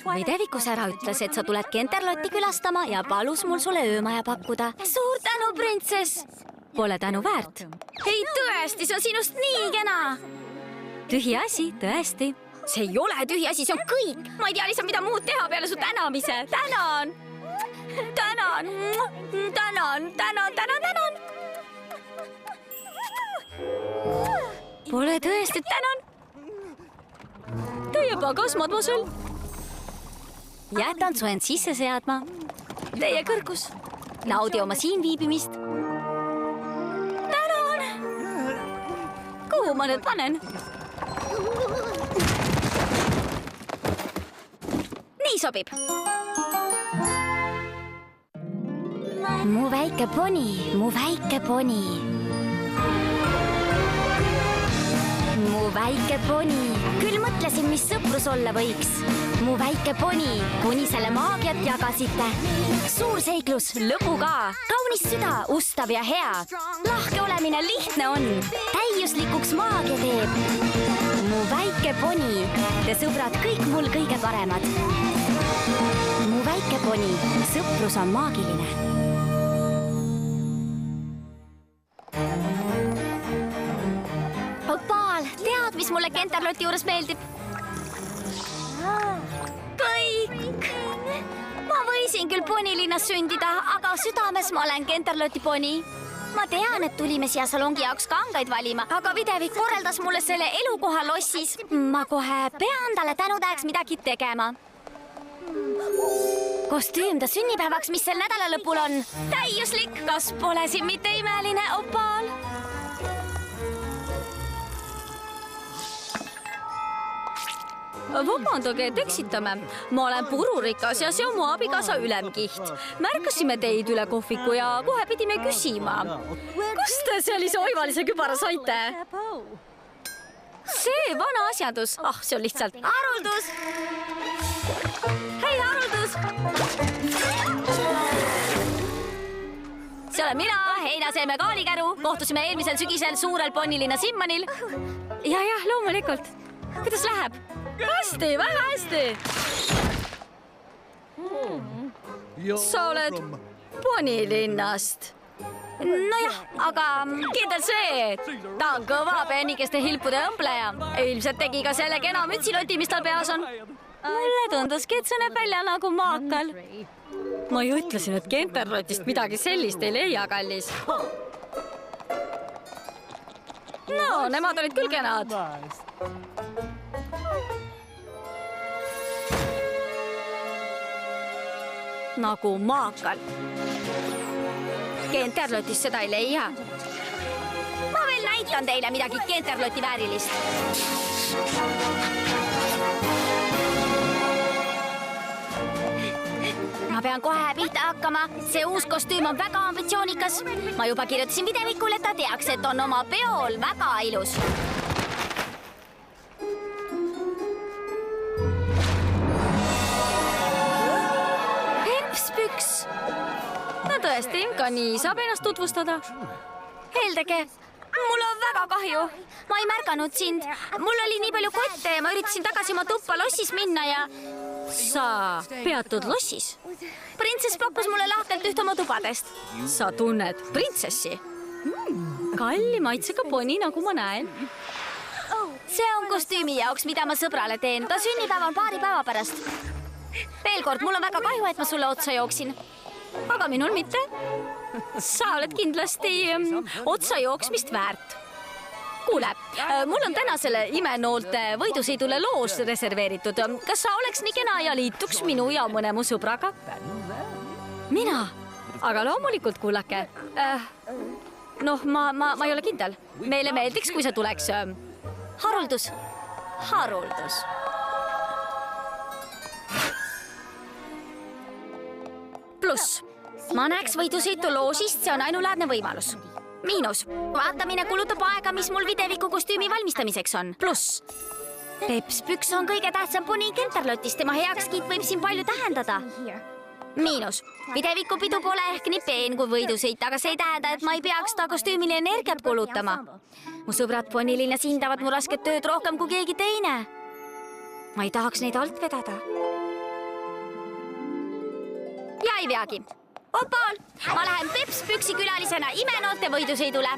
videvikus ära ütles, et sa tuled Kenterlotti külastama ja palus mul sulle öömaja pakkuda. Suur tänu, printsess! Pole tänu väärt. Ei, tõesti, see on sinust nii kena. Tühi asi, tõesti. See ei ole tühi asi, see on kõik. Ma ei tea lihtsalt, mida muud teha peale su tänamise. Tänan! Tänan! Tänan! Tänan! Tänan! Tänan! Pole tõesti, tänan! Teie pagas, mademoiselle. Jätan su end sisse seadma. Teie kõrgus. Naudi oma siin viibimist. Tänan! Kuhu ma nüüd panen? Nii sobib. Mu väike poni, mu väike poni. Mu väike poni, küll mõtlesin, mis sõprus olla võiks. Mu väike poni, kuni selle maagiat jagasite. Suur seiklus, lõbu ka. Kaunis süda, ustav ja hea. Lahke olemine lihtne on. Täiuslikuks maagia teeb. Mu väike poni, te sõbrad kõik mul kõige paremad. Mu väike poni, sõprus on maagiline. Opaal, tead, mis mulle Kenterlotti juures meeldib? Kõik! Ma võisin küll ponilinnas sündida, aga südames ma olen Kenterlotti poni. Ma tean, et tulime siia salongi jaoks kangaid valima, aga videvik korraldas mulle selle elukoha lossis. Ma kohe pean talle tänutäheks midagi tegema. Kostüüm ta sünnipäevaks, mis sel nädala lõpul on. Täiuslik, kas pole siin mitte imeline, Opaal? Vabandage, et eksitame. Ma olen pururikas ja see on mu abikaasa ülemkiht. Märkasime teid üle kohviku ja kohe pidime küsima. Kust te sellise oivalise kübara saite? See vana asjandus. See on lihtsalt haruldus. Hei, haruldus! See olen mina, Heinaseeme Kaalikäru. Kohtusime eelmisel sügisel suurel ponilinna Simmanil. Jah, loomulikult. Kuidas läheb? Hästi, väga hästi. Sa oled ponilinnast. Nojah, aga kindel see, ta on kõva peenikeste hilpude õmbleja. Ilmselt tegi ka selle kena mütsiloti, mis tal peas on. Mulle tunduski, et see näeb välja nagu maakal. Ma ju ütlesin, et Kenterlotist midagi sellist ei leia, kallis. No, nemad olid küll kenad. Nagu maakal. Kenterlotist seda ei leia. Ma veel näitan teile midagi Kenterlotti väärilist. Ma pean kohe pihta hakkama. See uus kostüüm on väga ambitsioonikas. Ma juba kirjutasin videvikul, et ta teaks, et on oma peol väga ilus. No tõesti, ka nii saab ennast tutvustada. Heldege, mul on väga kahju. Ma ei märganud sind. Mul oli nii palju kotte ja ma üritasin tagasi oma tuppa lossis minna ja... Sa peatud lossis? Printsess pakkus mulle lahkelt üht oma tubadest. Sa tunned printsessi? Kalli maitsega poni, nagu ma näen. See on kostüümi jaoks, mida ma sõbrale teen. Ta sünnipäev on paari päeva pärast. Veel kord, mul on väga kahju, et ma sulle otsa jooksin. Aga minul mitte. Sa oled kindlasti otsa jooksmist väärt. Kuule, mul on tänasele imenoolte võidusõidule loos reserveeritud. Kas sa oleks nii kena ja liituks minu ja mõne mu sõbraga? Mina? Aga loomulikult, kuulake. Noh, ma ei ole kindel. Meile meeldiks, kui sa tuleks. Haruldus. Haruldus. Pluss. Ma näeks võidusõitu loosist, see on ainulaadne võimalus. Miinus. Vaatamine kulutab aega, mis mul videviku kostüümi valmistamiseks on. Pluss. Pepspüks on kõige tähtsam poni Kenterlotist. Tema heakskiit võib siin palju tähendada. Miinus. Videviku pidu pole ehk nii peen kui võidusõit, aga see ei tähenda, et ma ei peaks ta kostüümile energiat kulutama. Mu sõbrad ponilinnas hindavad mu rasket tööd rohkem kui keegi teine. Ma ei tahaks neid alt vedada. ei veagi. Opal, ma lähen Pepspüksi külalisena imenoolte võidusõidule.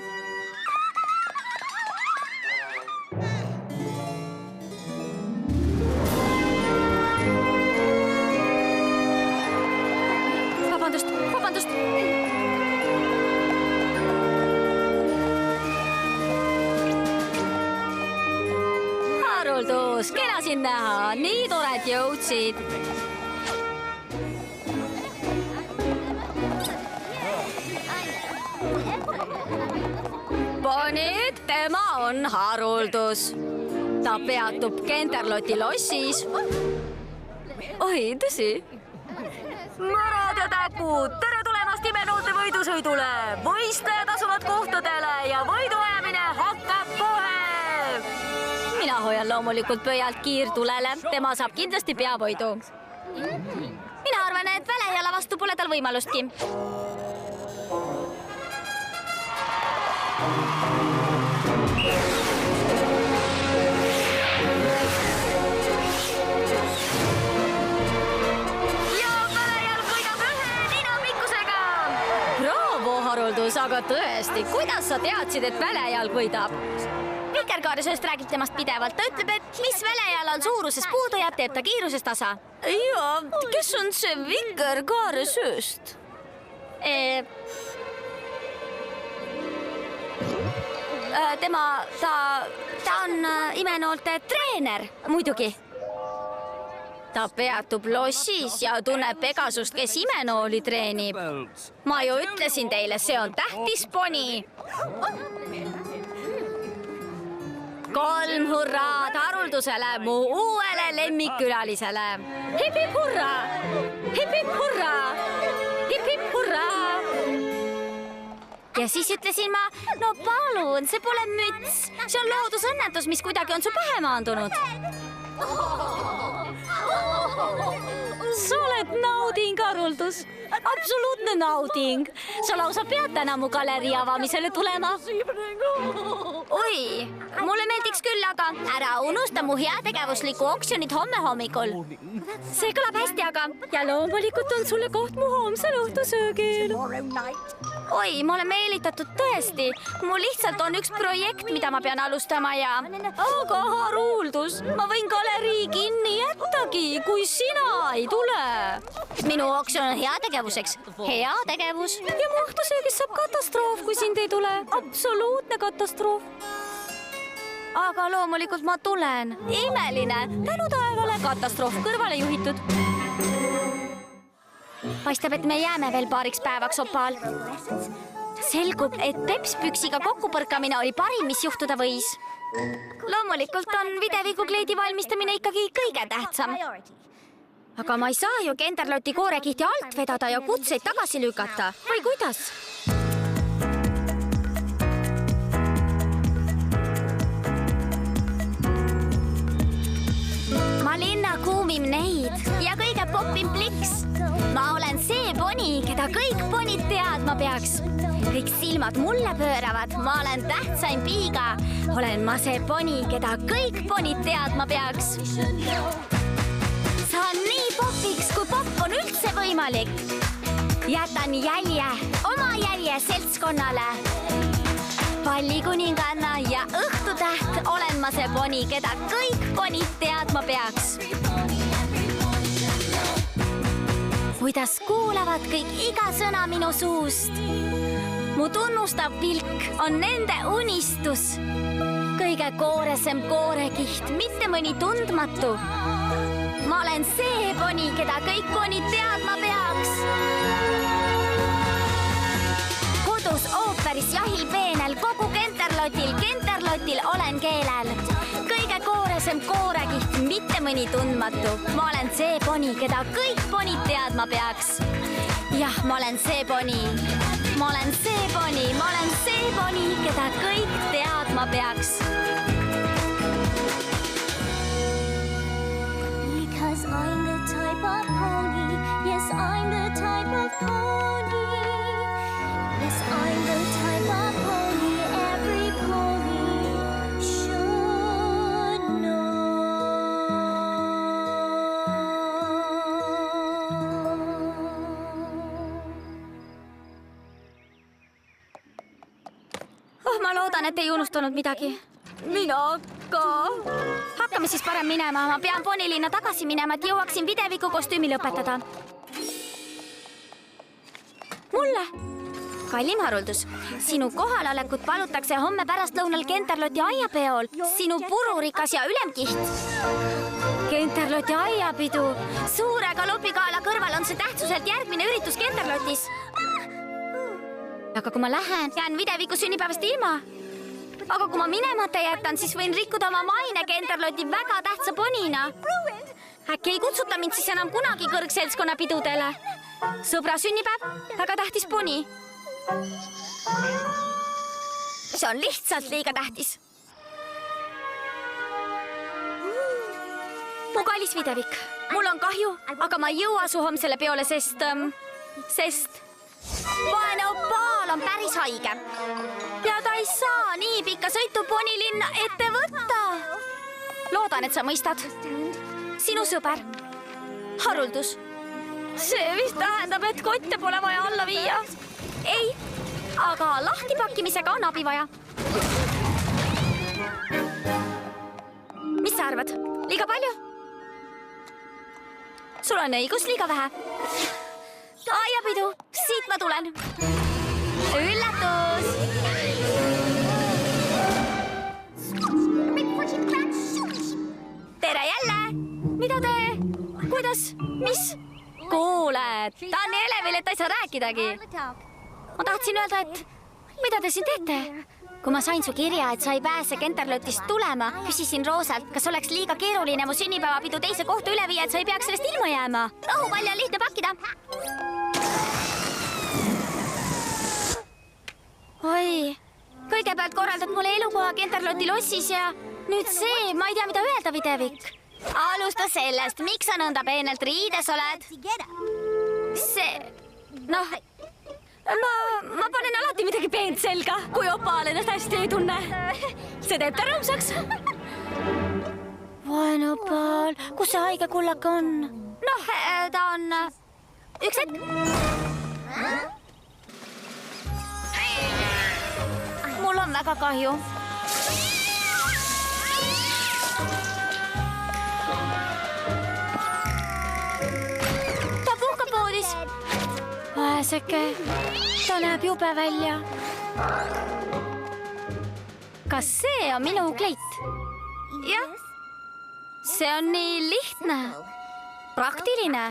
Vabandust. Haruldus, kena sind näha. Nii tore, et jõudsid. Ponid, tema on Haruldus. Ta peatub Kenterloti lossis. Oi, tõsi. Mõrad ja täkud, tere tulemast imenoolte võidusõidule. Võistlejad asuvad kohtadele ja võiduajamine hakkab kohe. Mina hoian loomulikult pöialt kiirtulele. Tema saab kindlasti peavõidu. Mina arvan, et välejala vastu pole tal võimalustki. Haruldus, aga tõesti, kuidas sa teadsid, et välejalg võidab? Vikerkaaresööst räägib temast pidevalt. Ta ütleb, et mis välejala on suuruses puudu jääb, teeb ta kiiruses tasa. Ja, kes on see Vikerkaaresööst? Ta on imenoolte treener, muidugi. Ta peatub lossis ja tunneb Pegasust, kes imenooli treenib. Ma ju ütlesin teile, see on tähtis poni. 3 hurraad Haruldusele, mu uuele lemmikkülalisele. Hip hip hurra! Hip hip hurra! Hip hip hurra! Ja siis ütlesin ma, no palun, see pole müts. See on loodusõnnetus, mis kuidagi on su pähe maandunud. Sa oled nauding, Haruldus. Absoluutne nauding. Sa lausa pead täna mu galerii avamisele tulema. Oi, mulle meeldiks küll, aga ära unusta mu heategevuslikku oksjonit homme hommikul. See kõlab hästi, aga... Ja loomulikult on sulle koht mu homsel õhtusöögil. Oi, ma olen meelitatud tõesti. Mul lihtsalt on üks projekt, mida ma pean alustama ja... Aga Haruldus, ma võin galerii kinni jättagi, kui sina ei tule. Minu oksjon on heategevuseks. Heategevus. Ja mu õhtusöögis saab katastroof, kui sind ei tule. Absoluutne katastroof. Aga loomulikult ma tulen. Imeline. Tänu taevale katastroof kõrvale juhitud. Paistab, et me jääme veel paariks päevaks, Opal. Selgub, et Pepspüksiga kokkupõrkamine oli parim, mis juhtuda võis. Loomulikult on videvikukleidi valmistamine ikkagi kõige tähtsam. Aga ma ei saa ju Kenterloti koorekihti alt vedada ja kutseid tagasi lükata. Või kuidas? Ma linna kuumim neid ja kõige popim pliks. Ma olen see poni, keda kõik ponid teadma peaks. Kõik silmad mulle pööravad, ma olen tähtsaim piiga. Olen ma see poni, keda kõik ponid teadma peaks. Saan nii popiks, kui pop on üldse võimalik. Jätan jälje, oma jälje seltskonnale. Pallikuninganna ja õhtutäht olen ma see poni, keda kõik ponid teadma peaks. Kuidas kuulavad kõik iga sõna minu suust. Mu tunnustav pilk on nende unistus. Kõige kooresem koorekiht, mitte mõni tundmatu. Ma olen see poni, keda kõik ponid teadma peaks. Kodus ooperis jahil peenel, kogu Kenterlotil olen keelel. Kõige kooresem koorekiht, mitte mõni tundmatu. Ma olen see poni, keda kõik ponid teadma peaks. Jah, ma olen see poni. Ma olen see poni, ma olen see poni, keda kõik teadma peaks. Because I'm the type of pony. Yes, I'm the type of pony. Yes, I'm the type of pony. Every pony should know. Ma loodan, et ei unustanud midagi. Mina ka. Hakkame siis parem minema. Ma pean ponilinna tagasi minema, et jõuaksin videviku kostüümi lõpetada. Mulle. Kallim Haruldus, sinu kohalolekut palutakse homme pärastlõunal Kenterloti aiapeol. Sinu pururikas ja ülemkiht. Kenterloti aiapidu. Suure galopikaala kõrval on see tähtsuselt järgmine üritus Kenterlotis. Aga kui ma lähen, jään videviku sünnipäevast ilma. Aga kui ma minemata jätan, siis võin rikkuda oma maine Kenterloti väga tähtsa ponina. Äkki ei kutsuta mind siis enam kunagi kõrgseltskonna pidudele. Sõbra sünnipäev, väga tähtis poni. See on lihtsalt liiga tähtis. Mu kallis videvik, mul on kahju, aga ma ei jõua su homsele peole, sest vaene opaal on päris haige. Ja ta ei saa nii pikka sõitu ponilinna ette võtta. Loodan, et sa mõistad. Sinu sõber, Haruldus. See vist tähendab, et kotte pole vaja alla viia. Ei, aga lahtipakkimisega on abi vaja. Mis sa arvad? Liiga palju? Sul on õigus, liiga vähe. Aiapidu, siit ma tulen. Üllatus! Tere jälle! Mida te? Kuidas? Mis? Kuule, ta on nii elevil, et ta ei saa rääkidagi. Ma tahtsin öelda, et mida te siin teete? Kui ma sain su kirja, et sa ei pääse Kenterlotist tulema, küsisin Roosalt, kas oleks liiga keeruline mu sünnipäevapidu teise kohta üle viia, et sa ei peaks sellest ilma jääma. Õhupalli on lihtne pakkida. Oi, kõigepealt korraldad mulle elukoha Kenterloti lossis ja nüüd see, ma ei tea, mida öelda, videvik. Alusta sellest, miks sa nõnda peenelt riides oled? See, noh... Ma panen alati midagi peent selga, kui opaal ennast hästi ei tunne. See teeb ta rõõmsaks. Vaene opaal, kus see haige kullaka on? Noh, ta on... Üks hetk. Mul on väga kahju. Ta puhkab voodis. Vaeseke, ta näeb jube välja. Kas see on minu kleit? Jah. See on nii lihtne. Praktiline.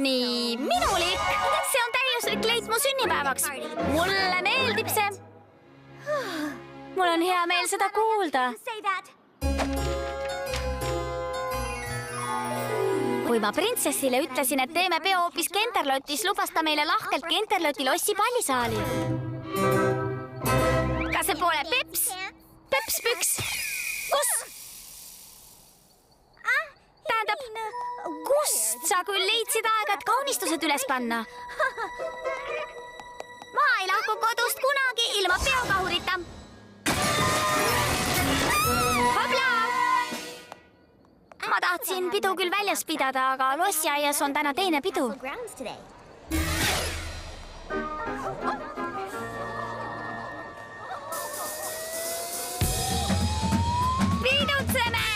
Nii minulik. See on täiuslik kleit mu sünnipäevaks. Mulle meeldib see. Mul on hea meel seda kuulda. Kui ma printsessile ütlesin, et teeme peo hoopis Kenterlotis, lubas ta meile lahkelt Kenterloti lossi pallisaali. Kas see pole Peps? Peps püks? Kus? Tähendab, kust sa küll leidsid aega, et kaunistused üles panna? Ma ei lahku kodust kunagi ilma peokahurita. Hopla! Ma tahtsin pidu küll väljas pidada, aga lossiaias on täna teine pidu. Pidutseme!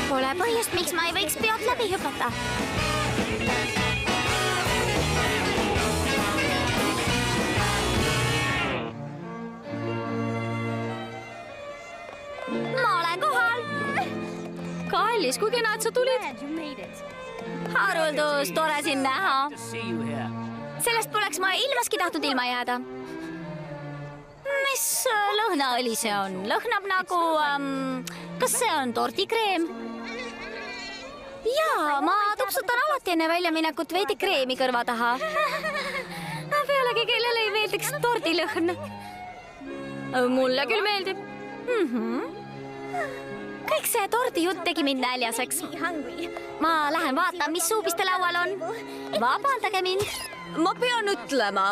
Pole põhjust, miks ma ei võiks peod läbi hüpata. Ma olen kohal. Kallis, kui kena, et sa tulid. Haruldus, tore sind näha. Sellest poleks ma ilmaski tahtnud ilma jääda. Mis lõhnaõli see on? Lõhnab nagu... Kas see on tordikreem? Jaa, ma tupsutan alati enne väljaminekut veidi kreemi kõrva taha. Pealegi kellele ei meeldiks tordilõhn. Mulle küll meeldib. kõik see tordijutt tegi mind näljaseks. Ma lähen vaatan, mis suupiste laual on. Vabandage mind. Ma pean ütlema,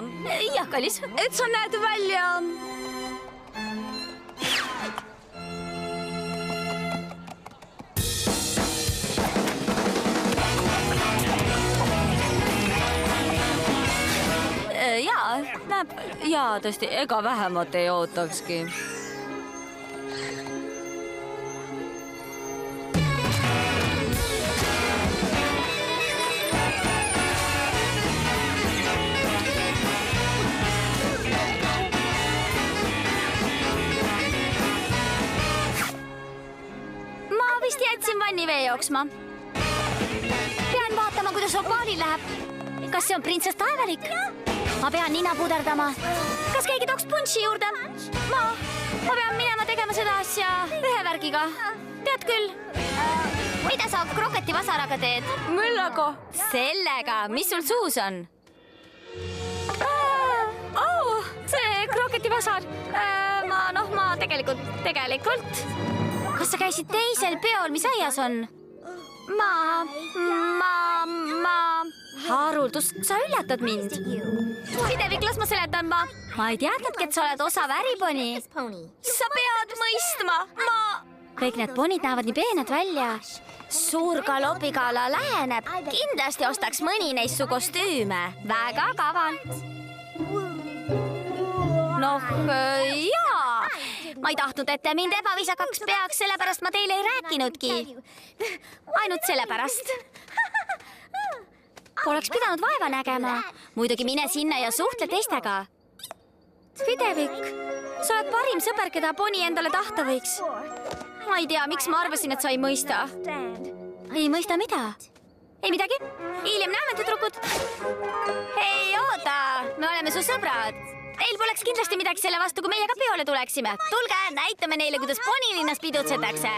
Jah, kallis. et sa näed välja... Jaa, näeb. Jaa, tõesti, ega vähemat ei ootakski. Ma vist jätsin vannivee jooksma. Pean vaatama, kuidas opaalil läheb. Kas see on printsess Taevelik? Ma pean nina puderdama. Kas keegi tooks punši juurde? Ma pean minema tegema seda asja ühe värgiga. Tead küll. Mida sa kroketi vasaraga teed? Millega? Sellega. Mis sul suus on? See kroketi vasar. Ma tegelikult. Kas sa käisid teisel peol, mis aias on? Haruldus, sa üllatad mind. Pidevik, las ma seletan ma. Ma ei teadnudki, et sa oled osav äriponi. Sa pead mõistma, Kõik need ponid näevad nii peened välja. Suur galopigala läheneb. Kindlasti ostaks mõni neist su kostüüme. Väga kaval. Jaa. Ma ei tahtnud, et te mind ebaviisakaks peaks, sellepärast ma teile ei rääkinudki. Ainult sellepärast. Poleks pidanud vaeva nägema. Muidugi mine sinna ja suhtle teistega. Pidevik, sa oled parim sõber, keda poni endale tahta võiks. Ma ei tea, miks ma arvasin, et sa ei mõista. Ei mõista mida? Ei midagi. Hiljem näeme, tüdrukud. Ei, oota. Me oleme su sõbrad. Teil poleks kindlasti midagi selle vastu, kui meiega peole tuleksime. Tulge, näitame neile, kuidas ponilinnas pidutsetakse.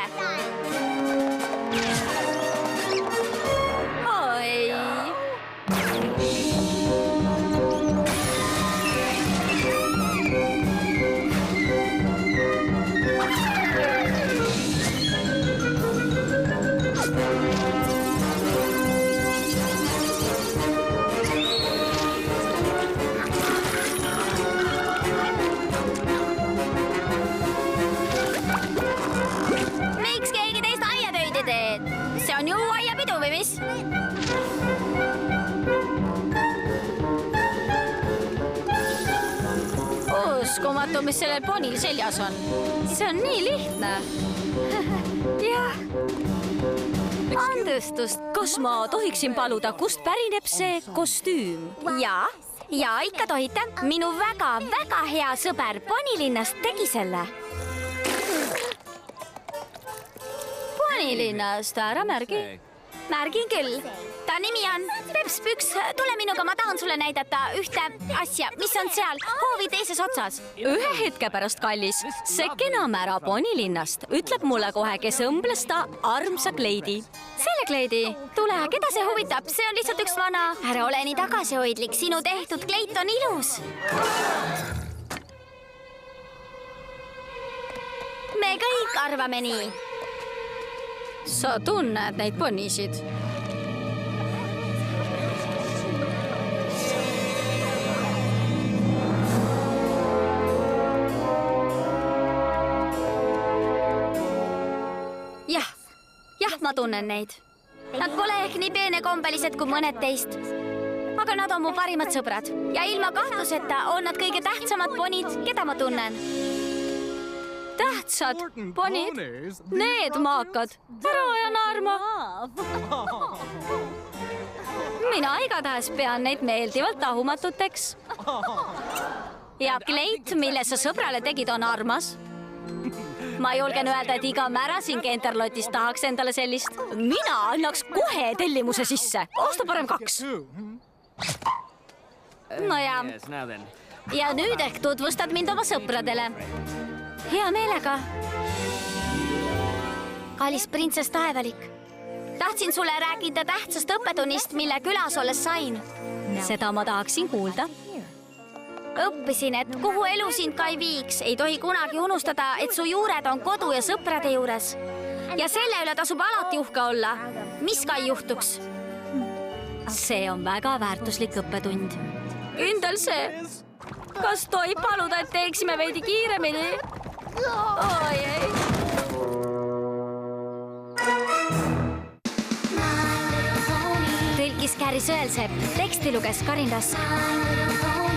Miks keegi teist aiatöid ei tee? See on ju aiapidu või mis? uskumatu, mis sellel ponil seljas on. See on nii lihtne. Jah. Andestust. Kas ma tohiksin paluda, kust pärineb see kostüüm? Ja ikka tohite. Minu väga hea sõber Ponilinnast tegi selle. Ponilinnast, ära märgi. Märgin küll. Ta nimi on Peps Püks. Tule minuga, ma tahan sulle näidata ühte asja, mis on seal hoovi teises otsas. Ühe hetke pärast, kallis. See kena mära Ponilinnast ütleb mulle kohe, kes õmbles ta armsa kleidi. Selle kleidi? Tule, keda see huvitab? See on lihtsalt üks vana. Ära ole nii tagasihoidlik. Sinu tehtud kleit on ilus. Me kõik arvame nii. Sa tunned neid ponisid? Jah, ma tunnen neid. Nad pole ehk nii peenekombelised kui mõned teist. Aga nad on mu parimad sõbrad. Ja ilma kahtluseta on nad kõige tähtsamad ponid, keda ma tunnen. Tähtsad ponid? Need maakad. Ära aja naerma. Mina igatahes pean neid meeldivalt tahumatuteks. Ja kleit, mille sa sõbrale tegid, on armas. Ma julgen öelda, et iga mära siin Kenterlotis tahaks endale sellist. Mina annaks kohe tellimuse sisse. Osta parem 2. No ja. Ja nüüd ehk tutvustad mind oma sõpradele. Hea meelega. Kallis printsess Taevelik. Tahtsin sulle rääkida tähtsast õppetunnist, mille külas olles sain. Seda ma tahaksin kuulda. Õppisin, et kuhu elu sind ka ei viiks, ei tohi kunagi unustada, et su juured on kodu ja sõprade juures. ja selle üle tasub alati uhke olla. Mis ka ei juhtuks. see on väga väärtuslik õppetund. Kindel see. Kas tohib paluda, et teeksime veidi kiiremini? Oi ei. Tõlkis Käri Sõelsepp, teksti luges Karin Rask.